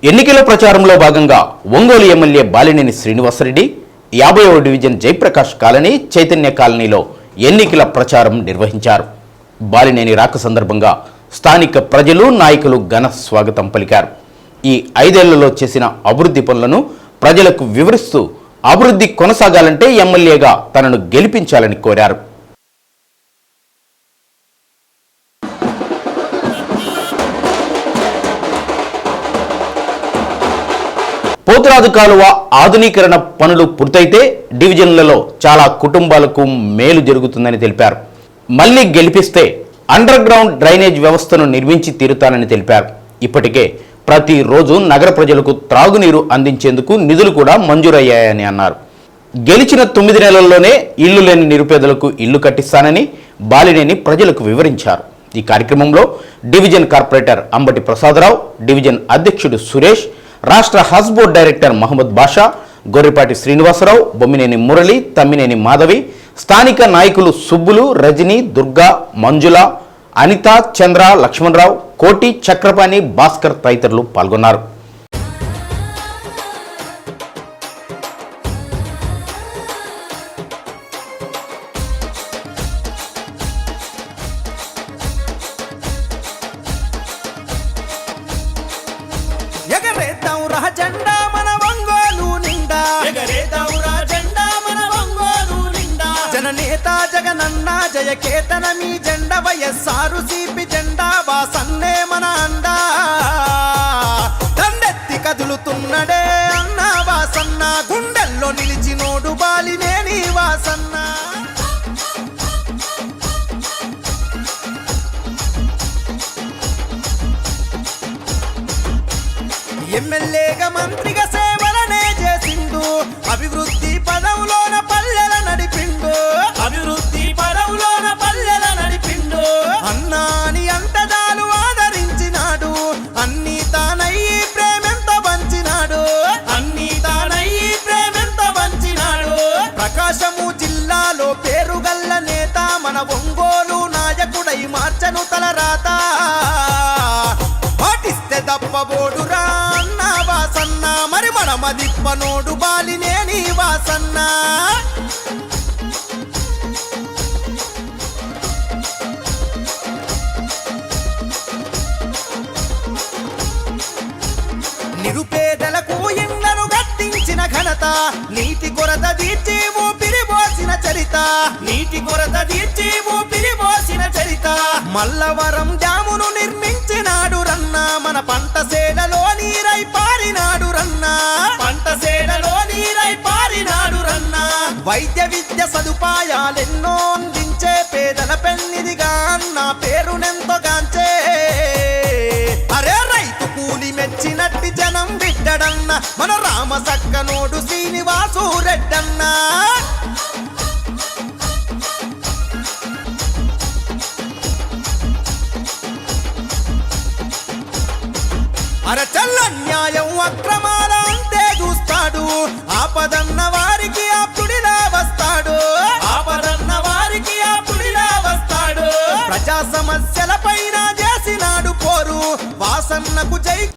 ఎన్నికల ప్రచారంలో భాగంగా ఒంగోలు ఎమ్మెల్యే బాలినేని శ్రీనివాసరెడ్డి 50వ డివిజన్ జయప్రకాష్ కాలనీ చైతన్య కాలనీలో ఎన్నికల ప్రచారం నిర్వహించారు. బాలినేని రాక సందర్భంగా స్థానిక ప్రజలు నాయకులు ఘన స్వాగతం పలికారు. ఈ 5 ఏళ్లలో చేసిన అభివృద్ధి పనులను ప్రజలకు వివరిస్తూ అభివృద్ధి కొనసాగాలంటే ఎమ్మెల్యేగా తనను గెలిపించాలని కోరారు. పోతురాజు కాలువ ఆధునీకరణ పనులు పూర్తయితే డివిజన్లలో చాలా కుటుంబాలకు మేలు జరుగుతుందని తెలిపారు. మళ్లీ గెలిపిస్తే అండర్ గ్రౌండ్ డ్రైనేజ్ వ్యవస్థను నిర్మించి తీరుతానని తెలిపారు. ఇప్పటికే ప్రతిరోజు నగర ప్రజలకు త్రాగునీరు అందించేందుకు నిధులు కూడా మంజూరయ్యాయని అన్నారు. గెలిచిన 9 నెలల్లోనే ఇల్లు లేని నిరుపేదలకు ఇల్లు కట్టిస్తానని బాలినేని ప్రజలకు వివరించారు. ఈ కార్యక్రమంలో division corporator Ambati Prasadarao, division అధ్యక్షుడు సురేష్, రాష్ట్ర హజ్ బోర్డ్ డైరెక్టర్ మహమ్మద్ బాషా, గొర్రెపాటి శ్రీనివాసరావు, బొమ్మినేని మురళి, తమ్మినేని మాధవి, స్థానిక నాయకులు సుబ్బులు, రజని, దుర్గా, మంజుల, అనిత, చంద్ర, లక్ష్మణరావు, కోటి, చక్రపాణి, భాస్కర్ తదితరులు పాల్గొన్నారు. ఎగరేద్దాంరా జెండా మన ఒంగోలు నిండా, ఎగరేద్దాంరా జెండా మన ఒంగోలు నిండా. జననేత జగనన్న జయకేతన మీ జెండా, వైఎస్ఆర్ సిపి జెండా, వాసన్నే మన అండా. దండెత్తి కదులుతున్నడే అన్న వాసన్న, గుండెల్లో నిలిచినోడు బాలినేని వాసన్న. ఎమ్మెల్యేగా మంత్రిగా సేవలనే చేసిండు, అభివృద్ధి పదవులోన పల్లెల నడిపిండు, అభివృద్ధి పదవులోన పల్లెల నడిపిండు. అన్నాని అంతదాలు ఆదరించినాడు, అన్ని తానయ్యి ప్రేమెంతో పంచినాడు, అన్ని తానయ్యి ప్రేమెంతో పంచినాడు. ప్రకాశము జిల్లాలో పేరుగల్ల నేత, మన ఒంగోలు నాయకుడై మార్చను తలరాత. పాటిస్తే దప్పబోడురా అన్న వాసన్న, మరి మడమదిప్పనోడు బాలినేని వాసన్న. నిరుపేదలకు ఇళ్లను కట్టించిన ఘనత, నీటి కొరత తీర్చి ఊపిరి పోసిన చరిత, నీటి కొరత తీర్చి ఊపిరి పోసిన చరిత. మల్లవరం డ్యామును నిర్మించినాడు రన్న, మన పంట సేలలో నీరై పారినాడు రన్న, పంట సేలలో నీరై పారినాడు రన్న. వైద్య విద్య సదుపాయాలెన్నో అందించే పేదల పెన్నిదిగా అన్న పేరునెంతో గాంచే. అరే రైతు కూలి మెచ్చినట్టి జనం బిడ్డడన్న, మన రామ సక్కనోడు శ్రీనివాసు రెడ్డన్న. అరచల్ల న్యాయం అక్రమాల అంతే చూస్తాడు, ఆపదన్న వారికి ఆప్తుడిలా వస్తాడు, ఆపదన్న వారికి ఆప్తుడిలా వస్తాడు. ప్రజా సమస్యల పైన చేసినాడు పోరు, వాసన్నకు జై.